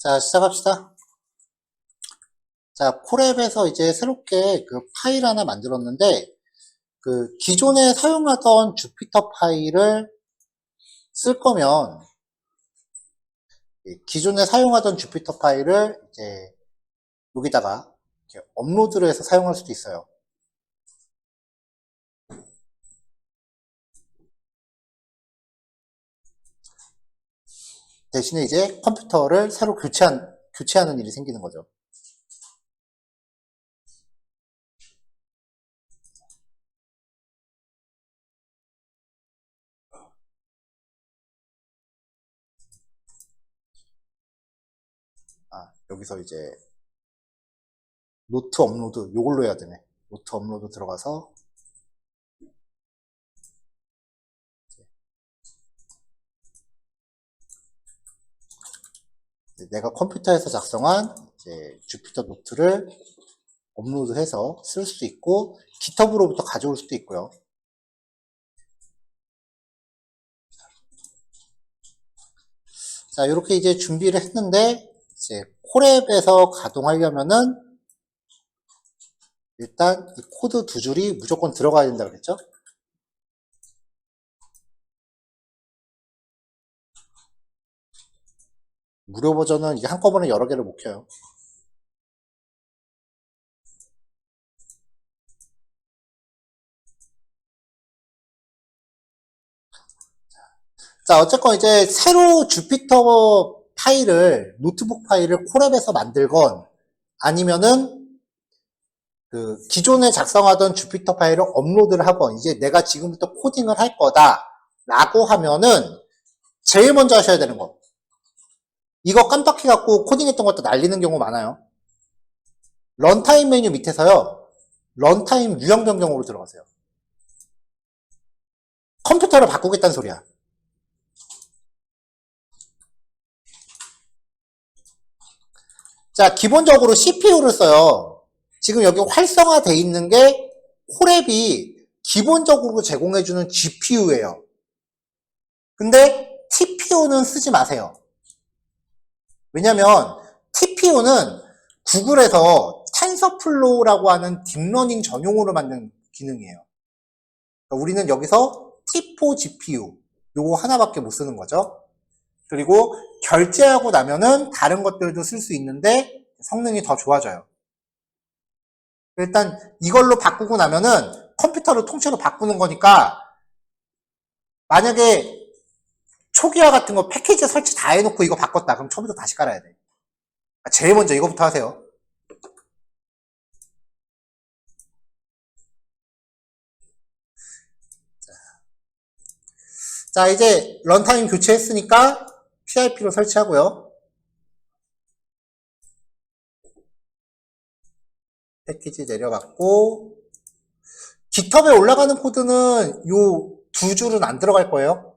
자, 시작합시다. 자, 콜앱에서 이제 새롭게 그 파일 하나 만들었는데, 그 기존에 사용하던 주피터 파일을 쓸 거면, 기존에 사용하던 주피터 파일을 이제 여기다가 이렇게 업로드를 해서 사용할 수도 있어요. 대신에 이제 컴퓨터를 새로 교체하는 일이 생기는 거죠. 여기서 이제 노트 업로드, 요걸로 해야 되네. 노트 업로드 들어가서 내가 컴퓨터에서 작성한 이제 주피터 노트를 업로드해서 쓸 수도 있고 깃허브로부터 가져올 수도 있고요. 자, 이렇게 이제 준비를 했는데 이제 콜앱에서 가동하려면은 일단 이 코드 두 줄이 무조건 들어가야 된다 그랬죠? 무료 버전은 이게 한꺼번에 여러 개를 못 켜요. 자, 어쨌건 이제 새로 주피터 파일을, 노트북 파일을 콜앱에서 만들건 아니면은 그 기존에 작성하던 주피터 파일을 업로드를 하건 이제 내가 지금부터 코딩을 할 거다 라고 하면은 제일 먼저 하셔야 되는 거. 이거 깜빡해갖고 코딩했던 것도 날리는 경우 많아요. 런타임 메뉴 밑에서요. 런타임 유형 변경으로 들어가세요. 컴퓨터를 바꾸겠다는 소리야. 자, 기본적으로 CPU를 써요. 지금 여기 활성화되어 있는 게 콜앱이 기본적으로 제공해주는 GPU예요. 근데 TPU는 쓰지 마세요. 왜냐면 TPU는 구글에서 텐서플로우라고 하는 딥러닝 전용으로 만든 기능이에요. 그러니까 우리는 여기서 T4 GPU 요거 하나밖에 못 쓰는 거죠. 그리고 결제하고 나면은 다른 것들도 쓸 수 있는데 성능이 더 좋아져요. 일단 이걸로 바꾸고 나면은 컴퓨터를 통째로 바꾸는 거니까 만약에 초기화 같은 거 패키지 설치 다 해놓고 이거 바꿨다 그럼 처음부터 다시 깔아야 돼. 제일 먼저 이거부터 하세요. 자, 이제 런타임 교체했으니까 PIP로 설치하고요. 패키지 내려갔고 깃허브에 올라가는 코드는 요 두 줄은 안 들어갈 거예요.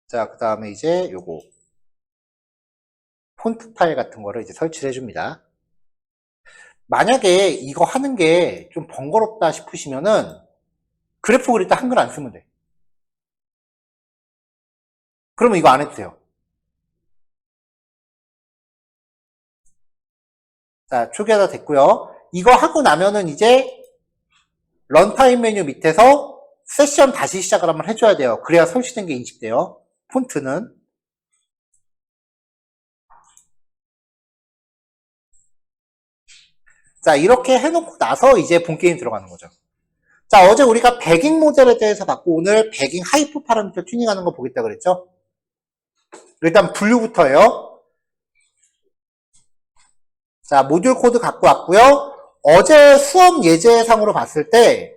자, 그 다음에 이제 요거 폰트 파일 같은 거를 이제 설치를 해줍니다. 만약에 이거 하는 게 좀 번거롭다 싶으시면은 그래프 그릴 때 한글 안 쓰면 돼. 그러면 이거 안 해도 돼요. 자, 초기화가 됐고요. 이거 하고 나면은 이제 런타임 메뉴 밑에서 세션 다시 시작을 한번 해줘야 돼요. 그래야 설치된 게 인식돼요. 폰트는. 자, 이렇게 해놓고 나서 이제 본 게임 들어가는 거죠. 자, 어제 우리가 배깅 모델에 대해서 봤고 오늘 배깅 하이프 파라미터 튜닝하는 거 보겠다 그랬죠? 일단 분류부터예요. 자, 모듈 코드 갖고 왔고요. 어제 수업 예제상으로 봤을 때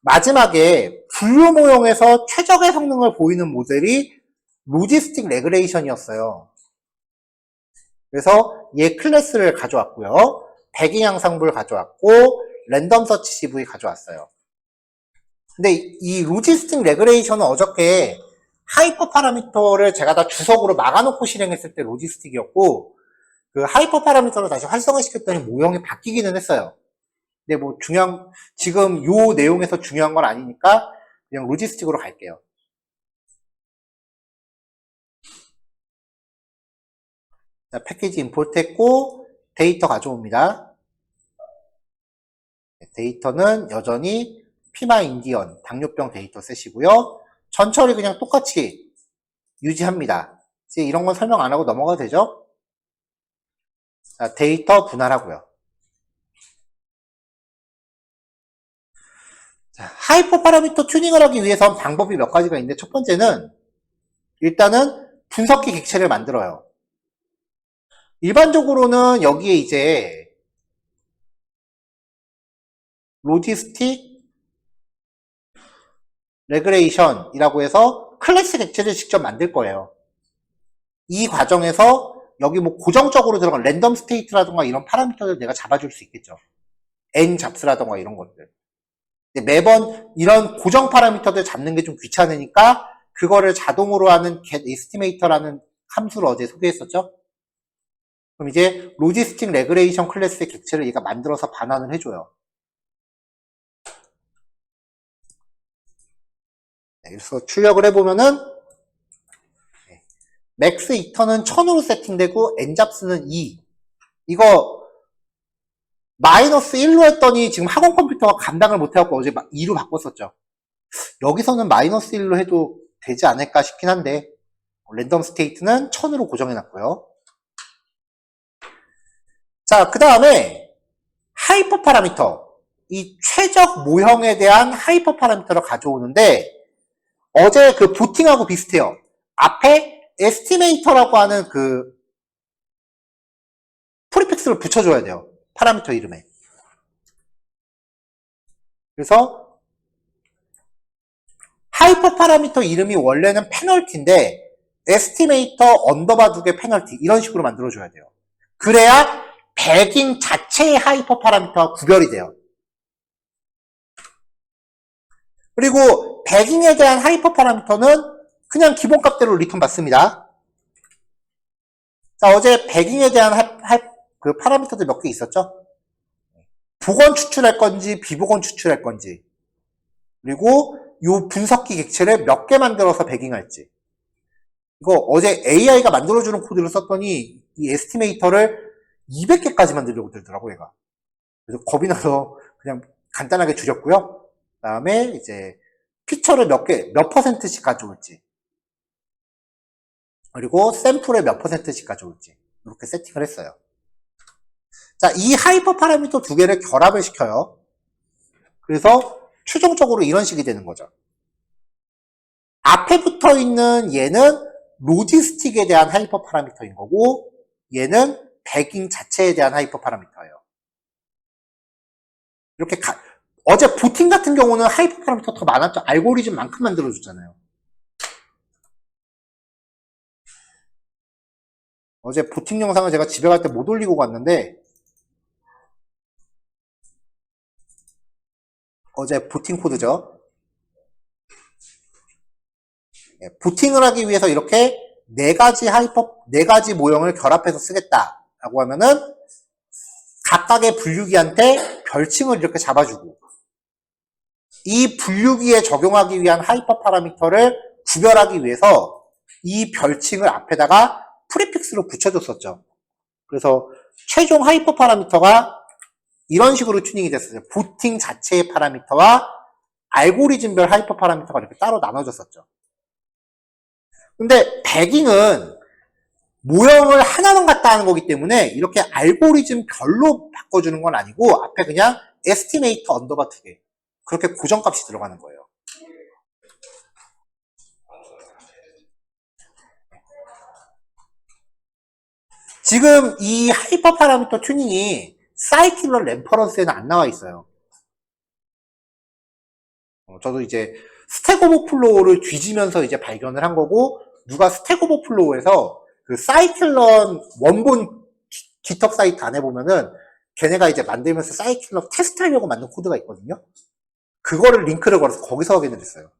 마지막에 분류 모형에서 최적의 성능을 보이는 모델이 로지스틱 레그레이션이었어요. 그래서 얘 클래스를 가져왔고요. 배경 양상부를 가져왔고 랜덤 서치 CV 가져왔어요. 근데 이 로지스틱 레그레이션은 어저께 하이퍼 파라미터를 제가 다 주석으로 막아놓고 실행했을 때 로지스틱이었고 그 하이퍼 파라미터를 다시 활성화시켰더니 모형이 바뀌기는 했어요. 근데 뭐 지금 요 내용에서 중요한 건 아니니까 그냥 로지스틱으로 갈게요. 자, 패키지 임포트 했고 데이터 가져옵니다. 데이터는 여전히 피마 인디언 당뇨병 데이터 셋이고요. 전처리 그냥 똑같이 유지합니다. 이제 이런 건 설명 안 하고 넘어가도 되죠? 자, 데이터 분할하고요. 자, 하이퍼 파라미터 튜닝을 하기 위해선 방법이 몇 가지가 있는데 첫 번째는 일단은 분석기 객체를 만들어요. 일반적으로는 여기에 이제 로지스틱 레그레이션이라고 해서 클래스 객체를 직접 만들 거예요. 이 과정에서 여기 뭐 고정적으로 들어간 랜덤 스테이트라든가 이런 파라미터들 내가 잡아줄 수 있겠죠. n 잡스라든가 이런 것들. 근데 매번 이런 고정 파라미터들 잡는 게 좀 귀찮으니까 그거를 자동으로 하는 getEstimator라는 함수를 어제 소개했었죠. 그럼 이제 로지스틱 레그레이션 클래스의 객체를 얘가 만들어서 반환을 해줘요. 그래서 출력을 해보면은 맥스 이터는 1000으로 세팅되고 n잡스는 2. 이거 마이너스 1로 했더니 지금 학원 컴퓨터가 감당을 못해갖고 어제 2로 바꿨었죠. 여기서는 마이너스 1로 해도 되지 않을까 싶긴 한데 랜덤 스테이트는 1000으로 고정해놨고요. 자, 그 다음에 하이퍼 파라미터, 이 최적 모형에 대한 하이퍼 파라미터를 가져오는데 어제 그 부팅하고 비슷해요. 앞에 에스티메이터라고 하는 그 프리픽스를 붙여줘야 돼요. 파라미터 이름에. 그래서 하이퍼 파라미터 이름이 원래는 페널티인데 에스티메이터 언더바 2개 페널티 이런 식으로 만들어줘야 돼요. 그래야 배깅 자체의 하이퍼 파라미터와 구별이 돼요. 그리고 배깅에 대한 하이퍼 파라미터는 그냥 기본값대로 리턴 받습니다. 자, 어제 배깅에 대한 그 파라미터들 몇 개 있었죠? 복원 추출할 건지 비복원 추출할 건지 그리고 요 분석기 객체를 몇 개 만들어서 배깅할지 이거 어제 AI가 만들어주는 코드를 썼더니 이 에스티메이터를 200개까지 만들려고 들더라고 얘가. 그래서 겁이 나서 그냥 간단하게 줄였고요. 그 다음에 이제 피처를 몇 퍼센트씩 가져올지 그리고 샘플에 몇 퍼센트씩 가져올지 이렇게 세팅을 했어요. 자, 이 하이퍼 파라미터 두 개를 결합을 시켜요. 그래서 최종적으로 이런 식이 되는 거죠. 앞에 붙어 있는 얘는 로지스틱에 대한 하이퍼 파라미터인 거고 얘는 배깅 자체에 대한 하이퍼 파라미터예요. 이렇게 어제 부팅 같은 경우는 하이퍼 파라미터 더 많았죠. 알고리즘만큼 만들어줬잖아요. 어제 부팅 영상을 제가 집에 갈 때 못 올리고 갔는데 어제 부팅 코드죠. 부팅을 하기 위해서 이렇게 네 가지 모형을 결합해서 쓰겠다라고 하면은 각각의 분류기한테 별칭을 이렇게 잡아주고 이 분류기에 적용하기 위한 하이퍼 파라미터를 구별하기 위해서 이 별칭을 앞에다가 프리픽스로 붙여줬었죠. 그래서 최종 하이퍼 파라미터가 이런 식으로 튜닝이 됐어요. 부팅 자체의 파라미터와 알고리즘별 하이퍼 파라미터가 이렇게 따로 나눠졌었죠. 근데 배깅은 모형을 하나만 갖다 하는 거기 때문에 이렇게 알고리즘별로 바꿔주는 건 아니고 앞에 그냥 에스티메이터 언더바 2개 그렇게 고정값이 들어가는 거예요. 지금 이 하이퍼 파라미터 튜닝이 사이클러 램퍼런스에는 안 나와 있어요. 저도 이제 스택 오버플로우를 뒤지면서 이제 발견을 한 거고 누가 스택 오버플로우에서 그 사이클런 원본 GitHub 사이트 안에 보면은 걔네가 이제 만들면서 사이클런 테스트 하려고 만든 코드가 있거든요. 그거를 링크를 걸어서 거기서 확인을 했어요.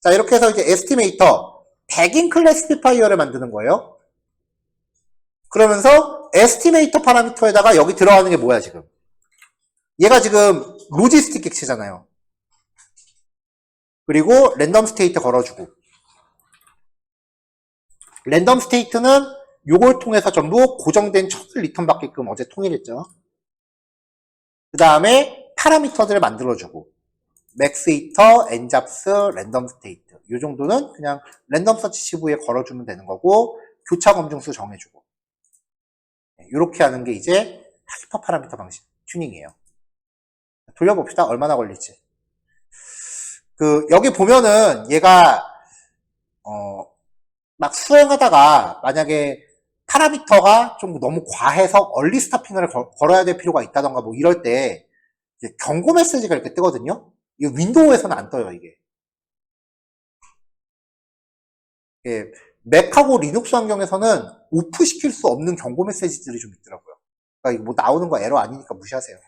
자, 이렇게 해서 이제 에스티메이터, 백인 클래시파이어를 만드는 거예요. 그러면서 에스티메이터 파라미터에다가 여기 들어가는 게 뭐야, 지금? 얘가 지금 로지스틱 객체잖아요. 그리고 랜덤 스테이트 걸어주고. 랜덤 스테이트는 요걸 통해서 전부 고정된 척을 리턴 받게끔 어제 통일했죠. 그 다음에 파라미터들을 만들어주고. 맥스이터, 엔잡스, 랜덤 스테이트. 요 정도는 그냥 랜덤 서치 시브에 걸어주면 되는 거고, 교차 검증수 정해주고. 이렇게 하는 게 이제 하이퍼 파라미터 방식 튜닝이에요. 돌려봅시다. 얼마나 걸릴지. 여기 보면은 얘가 막 수행하다가 만약에 파라미터가 좀 너무 과해서 얼리 스타핑을 걸어야 될 필요가 있다던가 뭐 이럴 때 경고 메시지가 이렇게 뜨거든요. 이 윈도우에서는 안 떠요, 이게. 맥하고 리눅스 환경에서는 오프 시킬 수 없는 경고 메시지들이 좀 있더라고요. 그러니까 이거 뭐 나오는 거 에러 아니니까 무시하세요.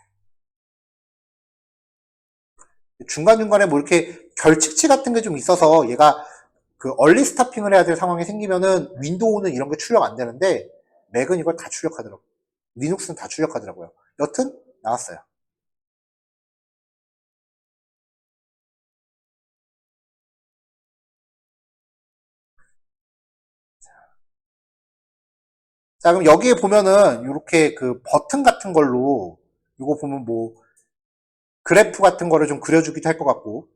중간중간에 뭐 이렇게 결칙치 같은 게 좀 있어서 얘가 그 얼리 스타핑을 해야 될 상황이 생기면은 윈도우는 이런 게 출력 안 되는데 맥은 이걸 다 출력하더라고요. 리눅스는 다 출력하더라고요. 여튼 나왔어요. 자, 그럼 여기에 보면은 이렇게 그 버튼 같은 걸로 이거 보면 뭐 그래프 같은 거를 좀 그려주기도 할 것 같고,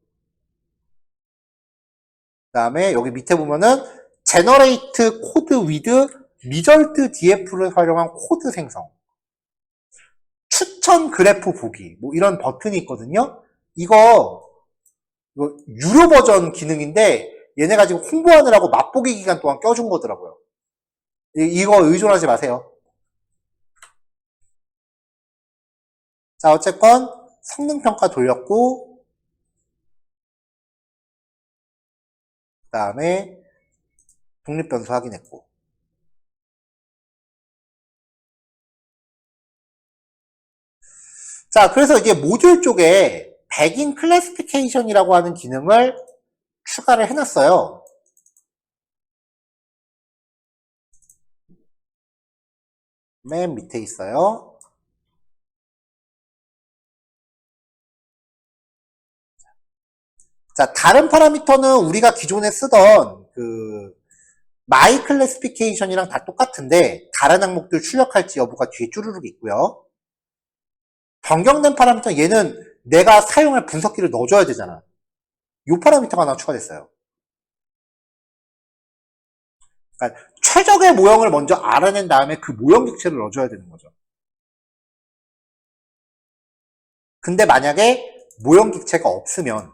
그 다음에 여기 밑에 보면은 제너레이트 코드 위드 리절트 DF를 활용한 코드 생성, 추천 그래프 보기, 뭐 이런 버튼이 있거든요. 이거 유료 버전 기능인데 얘네가 지금 홍보하느라고 맛보기 기간 동안 껴준 거더라고요. 이거 의존하지 마세요. 자, 어쨌건 성능평가 돌렸고, 그 다음에 독립변수 확인했고. 자, 그래서 이제 모듈 쪽에 백인 클래시피케이션이라고 하는 기능을 추가를 해놨어요. 맨 밑에 있어요. 자, 다른 파라미터는 우리가 기존에 쓰던 마이 클래시피케이션이랑 다 똑같은데 다른 항목들 출력할지 여부가 뒤에 쭈루룩 있고요. 변경된 파라미터 얘는 내가 사용할 분석기를 넣어줘야 되잖아. 이 파라미터가 하나 추가됐어요. 그러니까 최적의 모형을 먼저 알아낸 다음에 그 모형 객체를 넣어줘야 되는 거죠. 근데 만약에 모형 객체가 없으면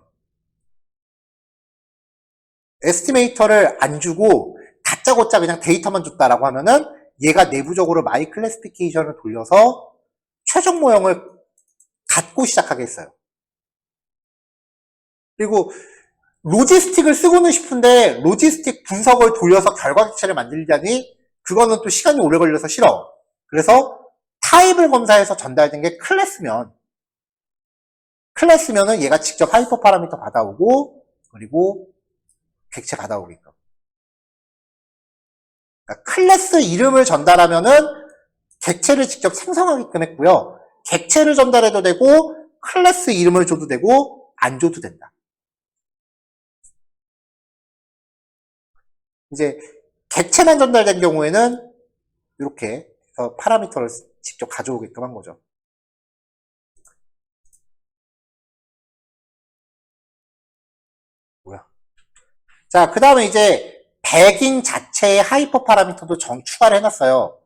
에스티메이터를 안 주고 다짜고짜 그냥 데이터만 줬다라고 하면은 얘가 내부적으로 마이 클래시피케이션을 돌려서 최종 모형을 갖고 시작하게 했어요. 그리고 로지스틱을 쓰고는 싶은데 로지스틱 분석을 돌려서 결과 객체를 만들자니 그거는 또 시간이 오래 걸려서 싫어. 그래서 타입을 검사해서 전달된 게 클래스면은 얘가 직접 하이퍼 파라미터 받아오고 그리고 객체 받아오게끔. 그러니까 클래스 이름을 전달하면은 객체를 직접 생성하게끔 했고요. 객체를 전달해도 되고 클래스 이름을 줘도 되고 안 줘도 된다. 이제 객체만 전달된 경우에는 이렇게 파라미터를 직접 가져오게끔 한 거죠. 뭐야? 자, 그 다음에 이제 백인 자체의 하이퍼 파라미터도 추가를 해놨어요.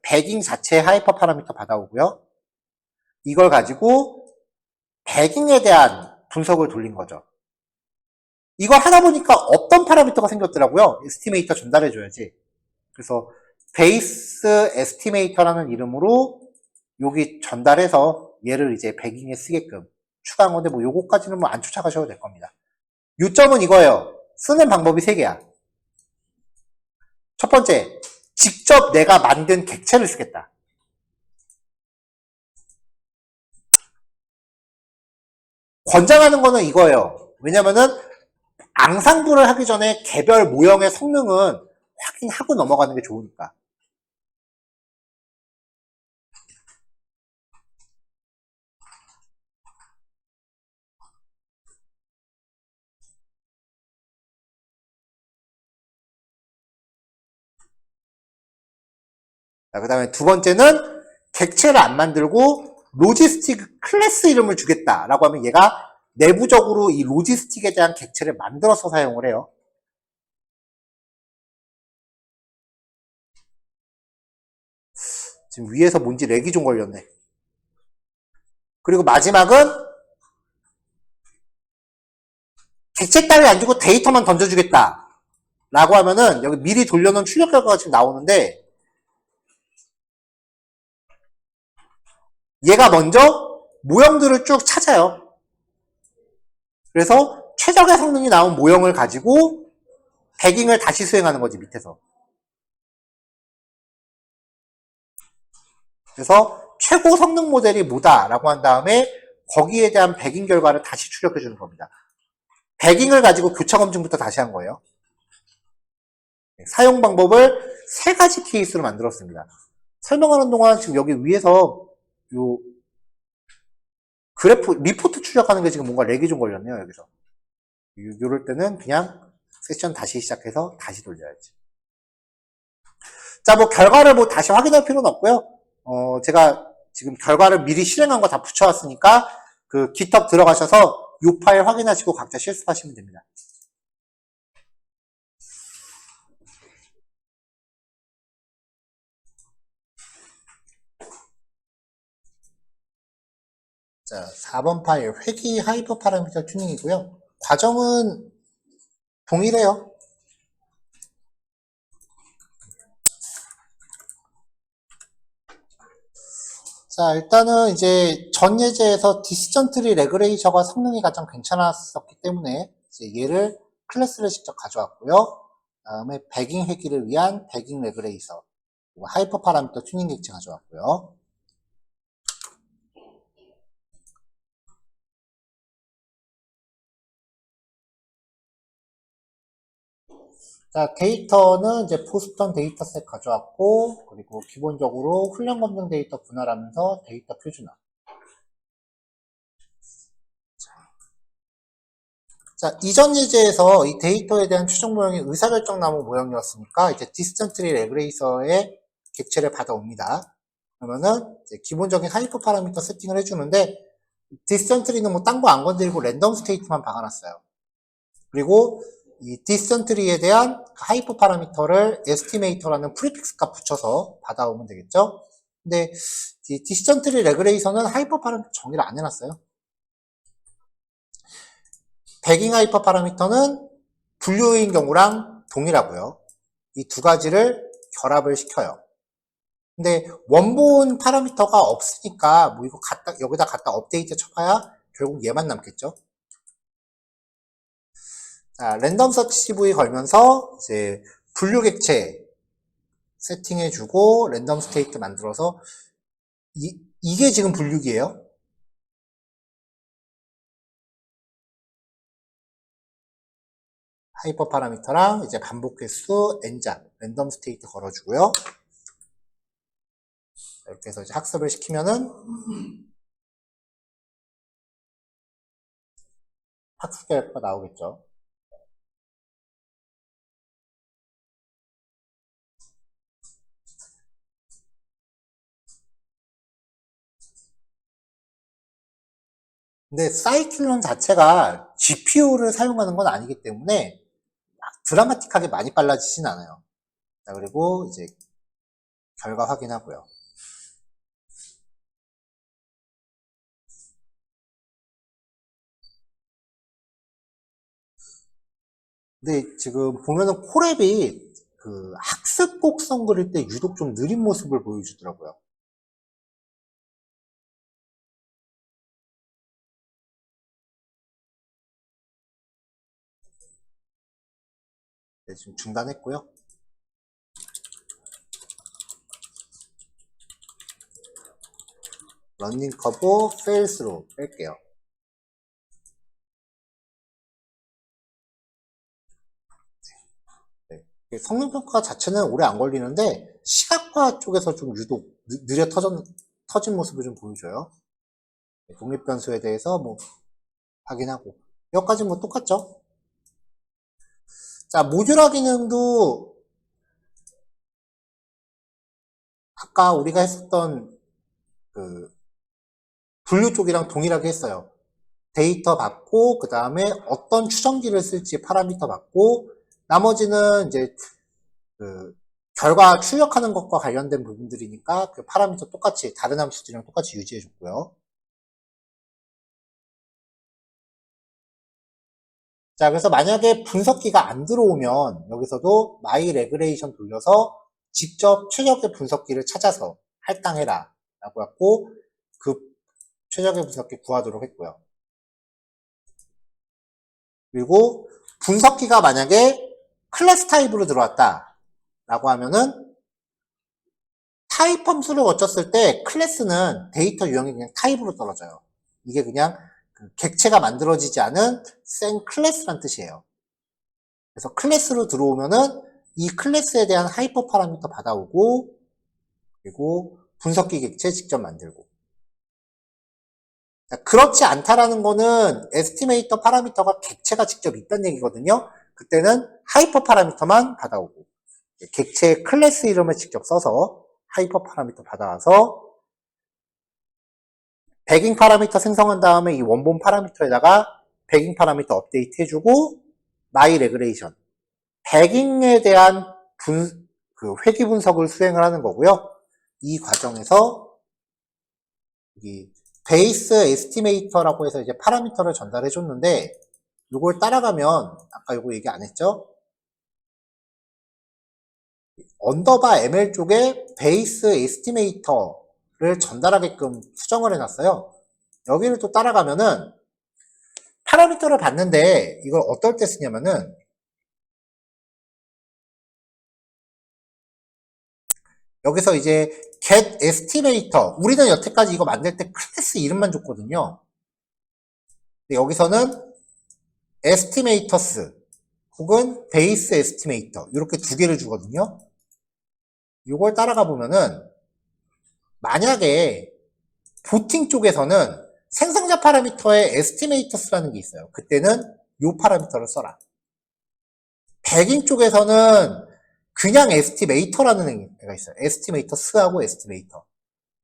백인 자체의 하이퍼 파라미터 받아오고요. 이걸 가지고 백인에 대한 분석을 돌린 거죠. 이걸 하다 보니까 어떤 파라미터가 생겼더라고요. 에스티메이터 전달해줘야지. 그래서 베이스 에스티메이터라는 이름으로 여기 전달해서 얘를 이제 백인에 쓰게끔 추가한 건데 뭐 요거까지는 뭐 안 쫓아가셔도 될 겁니다. 요점은 이거예요. 쓰는 방법이 3개야. 첫 번째, 직접 내가 만든 객체를 쓰겠다. 권장하는 거는 이거예요. 왜냐면은 앙상블을 하기 전에 개별 모형의 성능은 확인하고 넘어가는 게 좋으니까. 그 다음에 두 번째는 객체를 안 만들고 로지스틱 클래스 이름을 주겠다라고 하면 얘가 내부적으로 이 로지스틱에 대한 객체를 만들어서 사용을 해요. 지금 위에서 뭔지 렉이 좀 걸렸네. 그리고 마지막은 객체 따위 안 주고 데이터만 던져주겠다 라고 하면은 여기 미리 돌려놓은 출력 결과가 지금 나오는데 얘가 먼저 모형들을 쭉 찾아요. 그래서 최적의 성능이 나온 모형을 가지고 배깅을 다시 수행하는 거지, 밑에서. 그래서 최고 성능 모델이 뭐다라고 한 다음에 거기에 대한 배깅 결과를 다시 출력해 주는 겁니다. 배깅을 가지고 교차 검증부터 다시 한 거예요. 사용 방법을 3가지 케이스로 만들었습니다. 설명하는 동안 지금 여기 위에서 요 그래프 리포트 출력하는 게 지금 뭔가 렉이 좀 걸렸네요. 여기서 요럴 때는 그냥 세션 다시 시작해서 다시 돌려야지. 자, 뭐 결과를 뭐 다시 확인할 필요는 없고요. 제가 지금 결과를 미리 실행한 거 다 붙여왔으니까 그 GitHub 들어가셔서 이 파일 확인하시고 각자 실습하시면 됩니다. 자, 4번 파일 회귀 하이퍼 파라미터 튜닝이고요. 과정은 동일해요. 자, 일단은 이제 전 예제에서 디시전 트리 레그레이저가 성능이 가장 괜찮았었기 때문에 이제 얘를 클래스를 직접 가져왔고요. 다음에 배깅 회귀를 위한 배깅 레그레이저, 그리고 하이퍼 파라미터 튜닝 객체 가져왔고요. 자, 데이터는 이제 포스턴 데이터셋 가져왔고, 그리고 기본적으로 훈련 검증 데이터 분할하면서 데이터 표준화. 자, 이전 예제에서 이 데이터에 대한 추정 모형이 의사결정 나무 모형이었으니까 이제 디스턴트 트리 레그레이서의 객체를 받아옵니다. 그러면은 이제 기본적인 하이퍼 파라미터 세팅을 해주는데 디스턴트 트리는 뭐 딴 거 안 건드리고 랜덤 스테이트만 박아놨어요. 그리고 이 디스턴트 트리에 대한 하이퍼 파라미터를 에스티메이터라는 프리픽스 값 붙여서 받아오면 되겠죠. 근데 이 디스턴트 트리 레그레이서는 하이퍼 파라미터 정의를 안 해놨어요. 배깅 하이퍼 파라미터는 분류인 경우랑 동일하고요. 이 두 가지를 결합을 시켜요. 근데 원본 파라미터가 없으니까 뭐 이거 여기다 갖다 업데이트 쳐봐야 결국 얘만 남겠죠. 자, 랜덤 서치 CV 걸면서 이제 분류 객체 세팅해주고 랜덤 스테이트 만들어서 이게 지금 분류기예요. 하이퍼 파라미터랑 이제 반복 횟수 n장 랜덤 스테이트 걸어주고요. 이렇게 해서 이제 학습을 시키면은 학습 결과가 나오겠죠. 근데 사이클론 자체가 GPU를 사용하는 건 아니기 때문에 드라마틱하게 많이 빨라지진 않아요. 자, 그리고 이제 결과 확인하고요. 근데 지금 보면은 콜앱이 그 학습 곡선 그릴 때 유독 좀 느린 모습을 보여주더라고요. 지금 중단했고요. 러닝 커브 페일스로 뺄게요. 네. 성능평가 자체는 오래 안 걸리는데 시각화 쪽에서 좀 유독 느려 터진 모습을 좀 보여줘요. 독립변수에 대해서 뭐 확인하고 여기까지 뭐 똑같죠. 자, 모듈화 기능도 아까 우리가 했었던 그 분류 쪽이랑 동일하게 했어요. 데이터 받고 그 다음에 어떤 추정기를 쓸지 파라미터 받고 나머지는 이제 그 결과 출력하는 것과 관련된 부분들이니까 그 파라미터 똑같이 다른 함수들이랑 똑같이 유지해 줬고요. 자, 그래서 만약에 분석기가 안 들어오면 여기서도 my regression 돌려서 직접 최적의 분석기를 찾아서 할당해라 라고 했고 그 최적의 분석기 구하도록 했고요. 그리고 분석기가 만약에 클래스 타입으로 들어왔다 라고 하면은 타입 함수를 거쳤을 때 클래스는 데이터 유형이 그냥 타입으로 떨어져요. 이게 그냥 객체가 만들어지지 않은 생 클래스란 뜻이에요. 그래서 클래스로 들어오면은 이 클래스에 대한 하이퍼 파라미터 받아오고 그리고 분석기 객체 직접 만들고 그렇지 않다라는 거는 에스티메이터 파라미터가 객체가 직접 있다는 얘기거든요. 그때는 하이퍼 파라미터만 받아오고 객체의 클래스 이름을 직접 써서 하이퍼 파라미터 받아와서 배깅 파라미터 생성한 다음에 이 원본 파라미터에다가 배깅 파라미터 업데이트 해주고 마이 레그레이션 배깅에 대한 그 회귀 분석을 수행을 하는 거고요. 이 과정에서 이 베이스 에스티메이터라고 해서 이제 파라미터를 전달해 줬는데 이걸 따라가면 아까 이거 얘기 안 했죠? 언더바 ML 쪽에 베이스 에스티메이터를 전달하게끔 수정을 해놨어요. 여기를 또 따라가면은 파라미터를 받는데 이걸 어떨 때 쓰냐면은 여기서 이제 get estimator 우리는 여태까지 이거 만들 때 클래스 이름만 줬거든요. 근데 여기서는 estimators 혹은 base estimator 이렇게 두 개를 주거든요. 이걸 따라가 보면은 만약에 보팅 쪽에서는 생성자 파라미터에 estimators라는 게 있어요. 그때는 이 파라미터를 써라. 백인 쪽에서는 그냥 estimator라는 애가 있어요. estimators하고 estimator.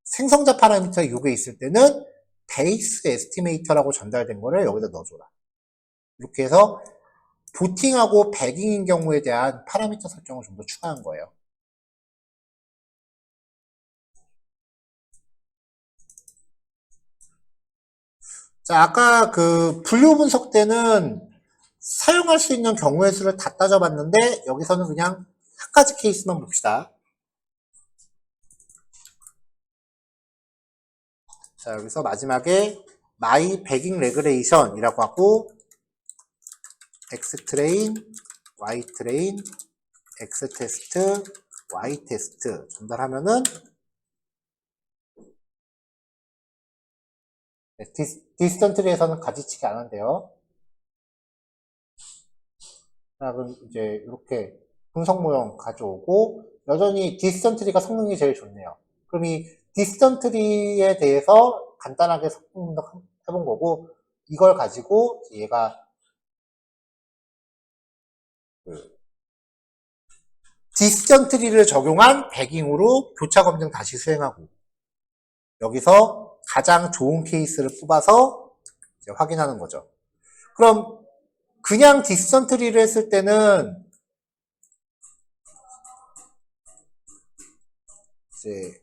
생성자 파라미터에 이게 있을 때는 base estimator라고 전달된 거를 여기다 넣어줘라. 이렇게 해서 보팅하고 배깅인 경우에 대한 파라미터 설정을 좀 더 추가한 거예요. 자, 아까 그 분류 분석 때는 사용할 수 있는 경우의 수를 다 따져봤는데 여기서는 그냥 한 가지 케이스만 봅시다. 자, 여기서 마지막에 my bagging regression 이라고 하고 xtrain, ytrain, xtest, ytest 전달하면은 디스턴트리에서는 가지치기 안 한대요. 자, 그럼 이제 이렇게 분석 모형 가져오고 여전히 디스턴트리가 성능이 제일 좋네요. 그럼 이 디스턴트리에 대해서 간단하게 성능 분석 해본 거고 이걸 가지고 얘가 디스턴트리를 적용한 배깅으로 교차 검증 다시 수행하고 여기서 가장 좋은 케이스를 뽑아서 이제 확인하는 거죠. 그럼 그냥 디스턴트리를 했을 때는 이제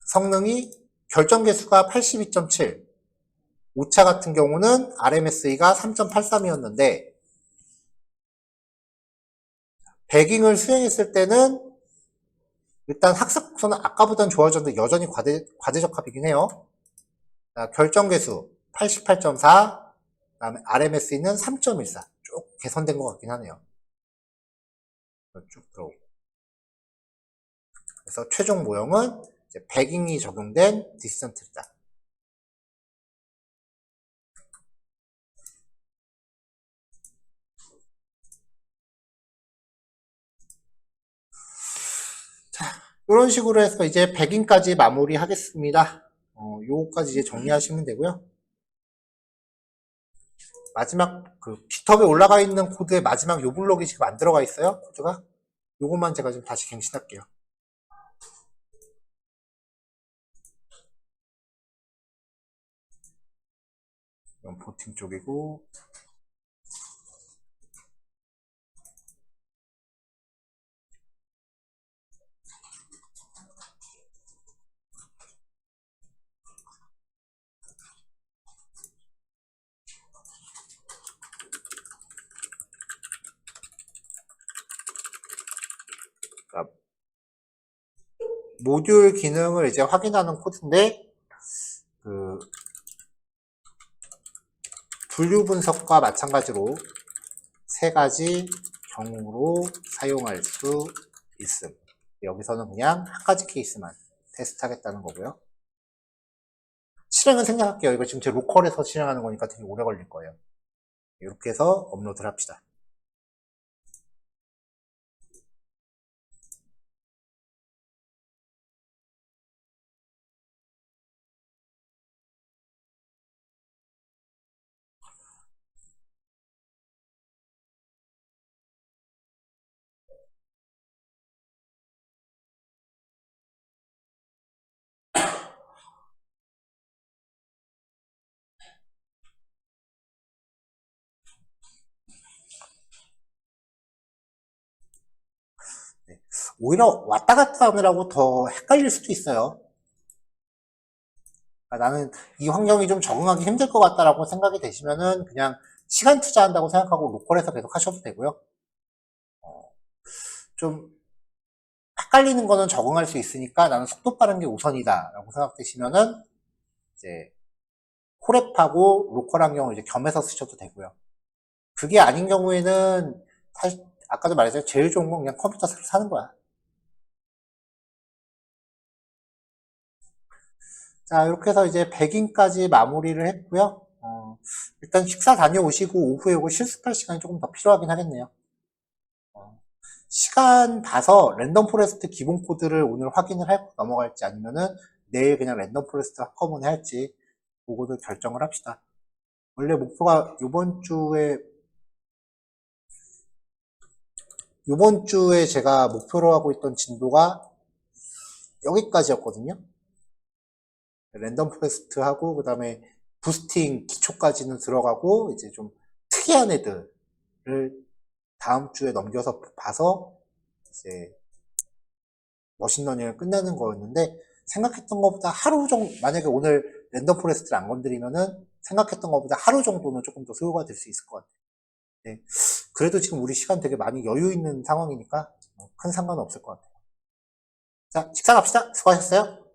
성능이 결정 개수가 82.7 오차 같은 경우는 RMSE가 3.83이었는데 배깅을 수행했을 때는 일단 학습 속도는 아까보다는 좋아졌는데 여전히 과대적합이긴 해요. 결정 개수 88.4 그다음에 RMSE는 3.14 쭉 개선된 것 같긴 하네요. 쭉 들어오고. 그래서 최종 모형은 이제 배깅이 적용된 디스턴트다. 자, 이런 식으로 해서 이제 배깅까지 마무리 하겠습니다. 요거까지 이제 정리하시면 되고요. 마지막 그 깃허브에 올라가 있는 코드의 마지막 요 블록이 지금 안 들어가 있어요. 코드가. 요것만 제가 좀 다시 갱신할게요. 이건 보팅 쪽이고, 그러니까 모듈 기능을 이제 확인하는 코드인데, 그 분류 분석과 마찬가지로 세 가지 경우로 사용할 수 있음. 여기서는 그냥 한 가지 케이스만 테스트하겠다는 거고요. 실행은 생략할게요. 이거 지금 제 로컬에서 실행하는 거니까 되게 오래 걸릴 거예요. 이렇게 해서 업로드를 합시다. 네. 오히려 왔다 갔다 하느라고 더 헷갈릴 수도 있어요. 그러니까 나는 이 환경이 좀 적응하기 힘들 것 같다라고 생각이 되시면은 그냥 시간 투자한다고 생각하고 로컬에서 계속 하셔도 되고요. 좀 헷갈리는 거는 적응할 수 있으니까 나는 속도 빠른 게 우선이다라고 생각되시면은 이제 콜앱하고 로컬 환경을 이제 겸해서 쓰셔도 되고요. 그게 아닌 경우에는 사실 아까도 말했어요. 제일 좋은 건 그냥 컴퓨터 새로 사는 거야. 자, 이렇게 해서 이제 백인까지 마무리를 했고요. 일단 식사 다녀오시고 오후에 이거 실습할 시간이 조금 더 필요하긴 하겠네요. 시간 봐서 랜덤 포레스트 기본 코드를 오늘 확인을 하고 넘어갈지 아니면은 내일 그냥 랜덤 포레스트 한꺼번에 할지 그거도 결정을 합시다. 원래 목표가 요번 주에 제가 목표로 하고 있던 진도가 여기까지였거든요. 랜덤 포레스트 하고 그다음에 부스팅 기초까지는 들어가고 이제 좀 특이한 애들을 다음 주에 넘겨서 봐서 이제 머신러닝을 끝내는 거였는데 생각했던 것보다 하루 정도 만약에 오늘 랜덤 포레스트를 안 건드리면은 생각했던 것보다 하루 정도는 조금 더 소요가 될 수 있을 것 같아요. 네. 그래도 지금 우리 시간 되게 많이 여유 있는 상황이니까 큰 상관은 없을 것 같아요. 자, 식사 갑시다. 수고하셨어요.